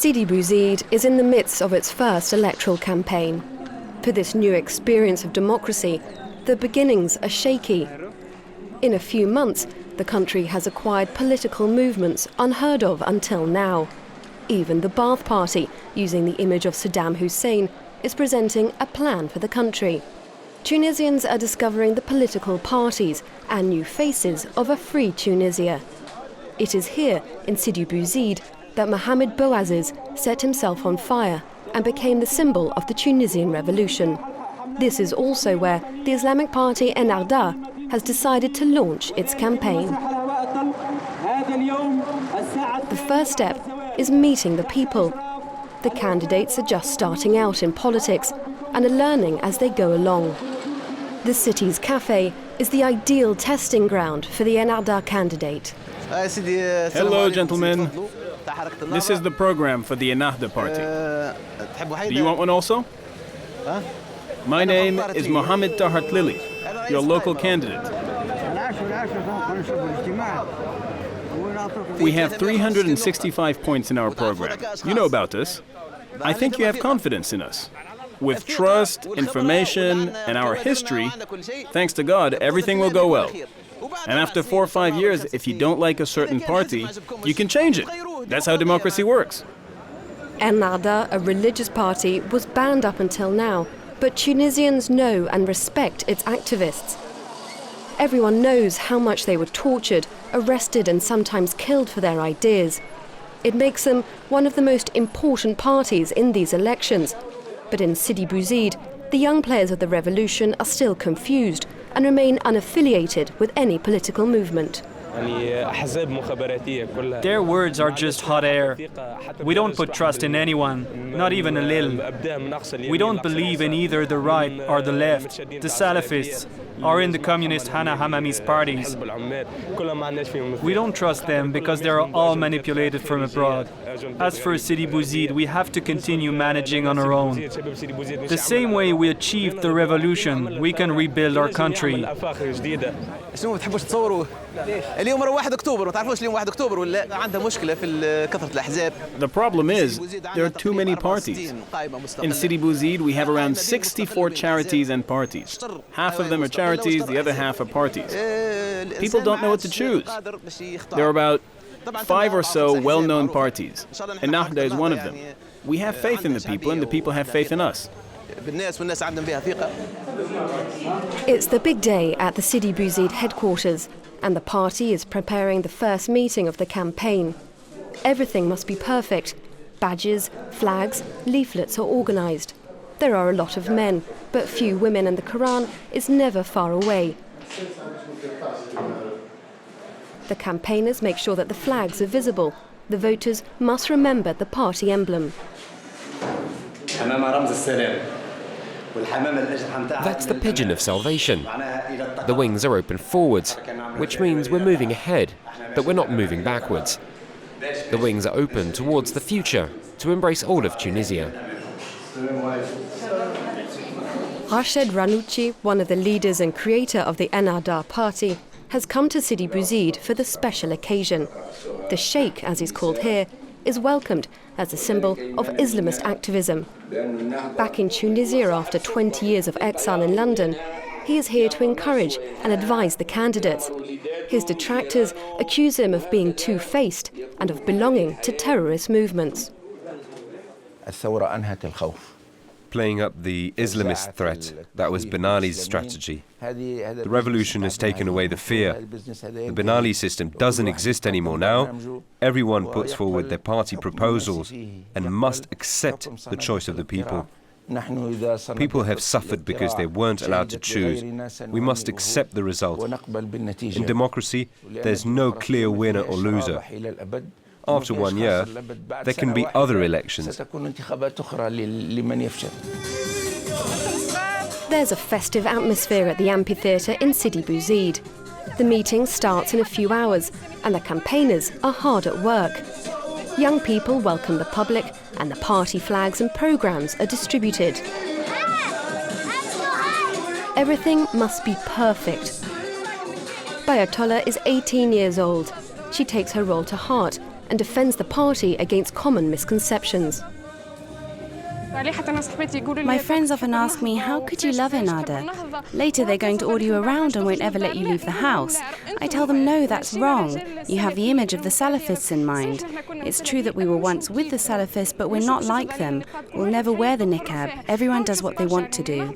Sidi Bouzid is in the midst of its first electoral campaign. For this new experience of democracy, the beginnings are shaky. In a few months, the country has acquired political movements unheard of until now. Even the Ba'ath Party, using the image of Saddam Hussein, is presenting a plan for the country. Tunisians are discovering the political parties and new faces of a free Tunisia. It is here, in Sidi Bouzid, that Mohamed Bouaziz set himself on fire and became the symbol of the Tunisian revolution. This is also where the Islamic party Ennahda has decided to launch its campaign. The first step is meeting the people. The candidates are just starting out in politics and are learning as they go along. The city's cafe is the ideal testing ground for the Ennahda candidate. Hello, gentlemen. This is the program for the Ennahda party. Do you want one also? My name is Mohamed Tahart Lili, your local candidate. We have 365 points in our program. You know about us. I think you have confidence in us. With trust, information, and our history, thanks to God, everything will go well. And after 4 or 5 years, if you don't like a certain party, you can change it. That's how democracy works. Ennahda, a religious party, was banned up until now, but Tunisians know and respect its activists. Everyone knows how much they were tortured, arrested and sometimes killed for their ideas. It makes them one of the most important parties in these elections. But in Sidi Bouzid, the young players of the revolution are still confused and remain unaffiliated with any political movement. Their words are just hot air. We don't put trust in anyone, not even a little. We don't believe in either the right or the left, the Salafists, or in the communist Hana Hamami's parties. We don't trust them because they are all manipulated from abroad. As for Sidi Bouzid, we have to continue managing on our own. The same way we achieved the revolution, we can rebuild our country. The problem is, there are too many parties. In Sidi Bouzid, we have around 64 charities and parties. Half of them are charities, the other half are parties. People don't know what to choose. There are about 5 or so well-known parties. Ennahda is one of them. We have faith in the people, and the people have faith in us. It's the big day at the Sidi Bouzid headquarters, and the party is preparing the first meeting of the campaign. Everything must be perfect. Badges, flags, leaflets are organised. There are a lot of men, but few women, and the Quran is never far away. The campaigners make sure that the flags are visible. The voters must remember the party emblem. That's the pigeon of salvation. The wings are open forwards, which means we're moving ahead, but we're not moving backwards. The wings are open towards the future, to embrace all of Tunisia. Rached Ghannouchi, one of the leaders and creator of the Ennahda party, has come to Sidi Bouzid for the special occasion. The Sheikh, as he's called here, is welcomed as a symbol of Islamist activism. Back in Tunisia after 20 years of exile in London, he is here to encourage and advise the candidates. His detractors accuse him of being two-faced and of belonging to terrorist movements. Playing up the Islamist threat, that was Ben Ali's strategy. The revolution has taken away the fear. The Ben Ali system doesn't exist anymore now. Everyone puts forward their party proposals and must accept the choice of the people. People have suffered because they weren't allowed to choose. We must accept the result. In democracy, there's no clear winner or loser. After 1 year, there can be other elections. There's a festive atmosphere at the amphitheatre in Sidi Bouzid. The meeting starts in a few hours, and the campaigners are hard at work. Young people welcome the public, and the party flags and programmes are distributed. Everything must be perfect. Bayatollah is 18 years old. She takes her role to heart and defends the party against common misconceptions. My friends often ask me, how could you love Ennahda? Later they're going to order you around and won't ever let you leave the house. I tell them, no, that's wrong. You have the image of the Salafists in mind. It's true that we were once with the Salafists, but we're not like them. We'll never wear the niqab. Everyone does what they want to do.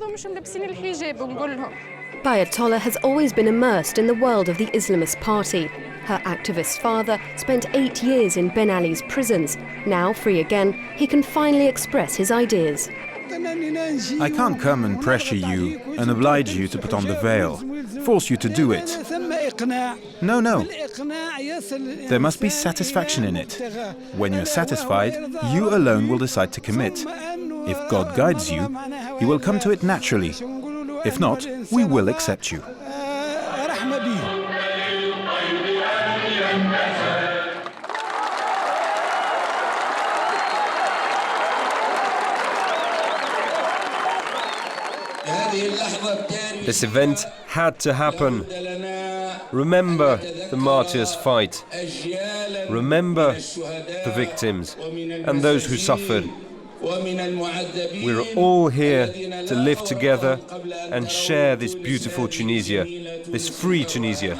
Bayatollah has always been immersed in the world of the Islamist party. Her activist father spent 8 years in Ben Ali's prisons. Now, free again, he can finally express his ideas. I can't come and pressure you and oblige you to put on the veil, force you to do it. No, no. There must be satisfaction in it. When you're satisfied, you alone will decide to commit. If God guides you, you will come to it naturally. If not, we will accept you. This event had to happen. Remember the martyrs' fight. Remember the victims and those who suffered. We're all here to live together and share this beautiful Tunisia, this free Tunisia.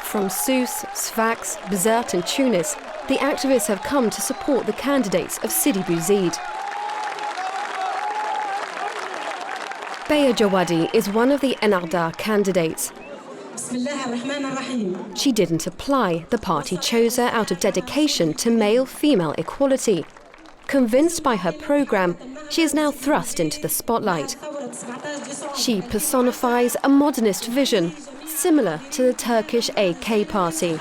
From Sousse, Sfax, Bizerte and Tunis, the activists have come to support the candidates of Sidi Bouzid. Beya Jawadi is one of the Ennahda candidates. She didn't apply. The party chose her out of dedication to male-female equality. Convinced by her programme, she is now thrust into the spotlight. She personifies a modernist vision, similar to the Turkish AK party.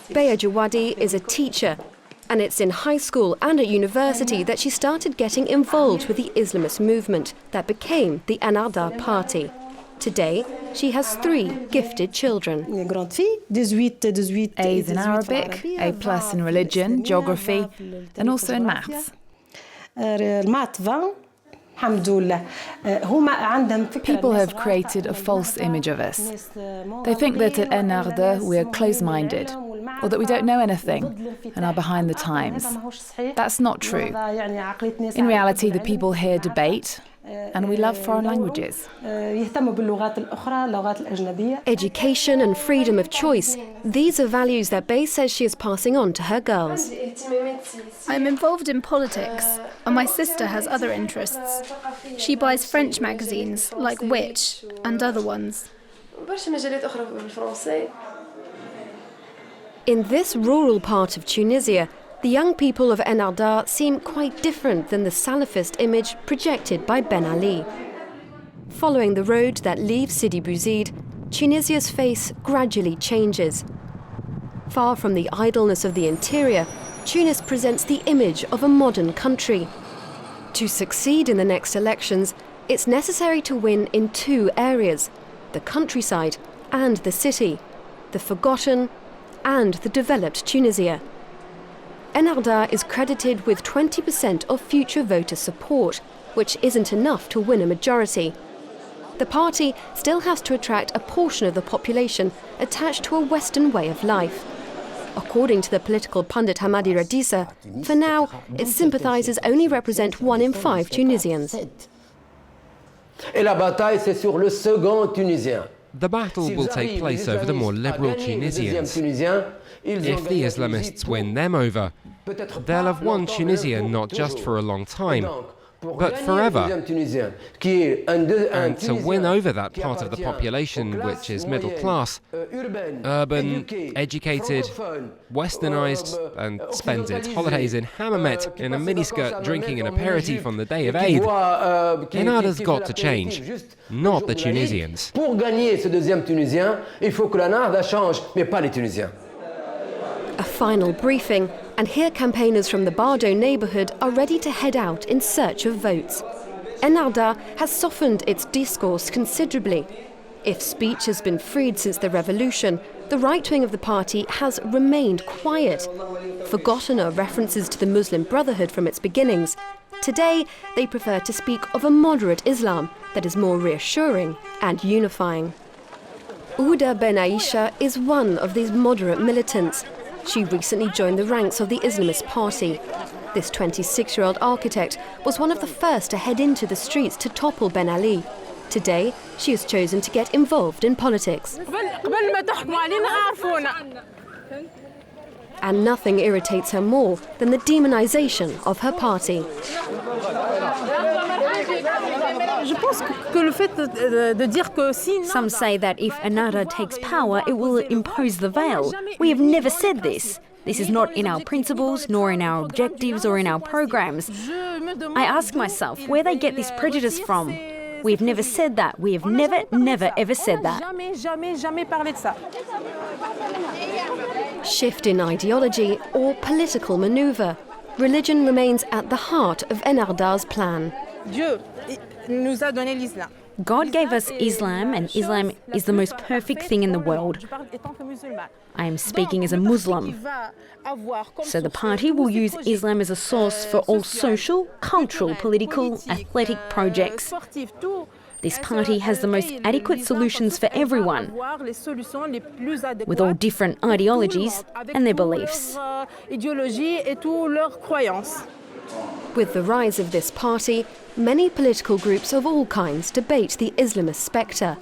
Beya Jawadi is a teacher, and it's in high school and at university that she started getting involved with the Islamist movement that became the Ennahda party. Today, she has 3 gifted children. A's in Arabic, A+ in religion, geography, and also in maths. People have created a false image of us. They think that at Ennahda we're close-minded, or that we don't know anything and are behind the times. That's not true. In reality, the people here debate, and we love foreign languages. Education and freedom of choice, these are values that Bey says she is passing on to her girls. I'm involved in politics, and my sister has other interests. She buys French magazines, like Which, and other ones. In this rural part of Tunisia, the young people of Ennahda seem quite different than the Salafist image projected by Ben Ali. Following the road that leaves Sidi Bouzid, Tunisia's face gradually changes. Far from the idleness of the interior, Tunis presents the image of a modern country. To succeed in the next elections, it's necessary to win in 2 areas: the countryside and the city, the forgotten and the developed Tunisia. Ennahda is credited with 20% of future voter support, which isn't enough to win a majority. The party still has to attract a portion of the population attached to a Western way of life. According to the political pundit Hamadi Radissa, for now, its sympathizers only represent 1 in 5 Tunisians. The battle will take place over the more liberal Tunisians. If the Islamists win them over, they'll have won Tunisia not just for a long time, but forever. And to win over that part of the population which is middle class, urban, educated, westernized, and spends its holidays in Hammamet in a miniskirt drinking an aperitif on the day of Eid, Ennahda's got to change, not the Tunisians. Pour gagner ce deuxième Tunisien, il faut que l'Ennahda change, mais pas les Tunisiens. A final briefing, and here campaigners from the Bardo neighbourhood are ready to head out in search of votes. Ennahda has softened its discourse considerably. If speech has been freed since the revolution, the right wing of the party has remained quiet. Forgotten are references to the Muslim Brotherhood from its beginnings. Today, they prefer to speak of a moderate Islam that is more reassuring and unifying. Ouda Ben Aisha is one of these moderate militants. She recently joined the ranks of the Islamist party. This 26-year-old architect was one of the first to head into the streets to topple Ben Ali. Today, she has chosen to get involved in politics. And nothing irritates her more than the demonization of her party. Some say that if Ennahda takes power, it will impose the veil. We have never said this. This is not in our principles, nor in our objectives, or in our programs. I ask myself where they get this prejudice from. We've never said that. We have never, ever said that. Shift in ideology or political maneuver. Religion remains at the heart of Ennahda's plan. God gave us Islam, and Islam is the most perfect thing in the world. I am speaking as a Muslim. So the party will use Islam as a source for all social, cultural, political, athletic projects. This party has the most adequate solutions for everyone, with all different ideologies and their beliefs. With the rise of this party, many political groups of all kinds debate the Islamist spectre.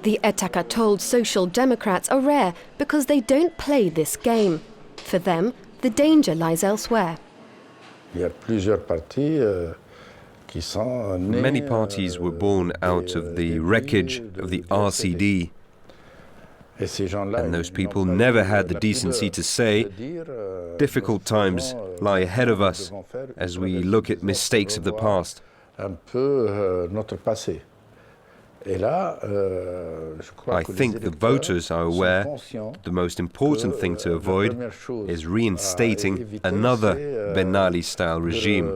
The Etakatol Social Democrats are rare because they don't play this game. For them, the danger lies elsewhere. Many parties were born out of the wreckage of the RCD, and those people never had the decency to say, difficult times lie ahead of us as we look at mistakes of the past. I think the voters are aware the most important thing to avoid is reinstating another Ben Ali-style regime.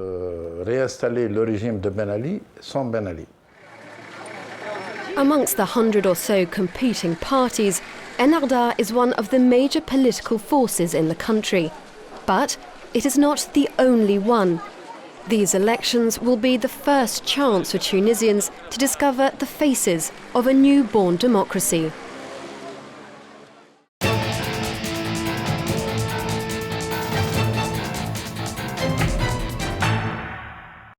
Amongst the 100 or so competing parties, Ennahda is one of the major political forces in the country. But it is not the only one. These elections will be the first chance for Tunisians to discover the faces of a newborn democracy.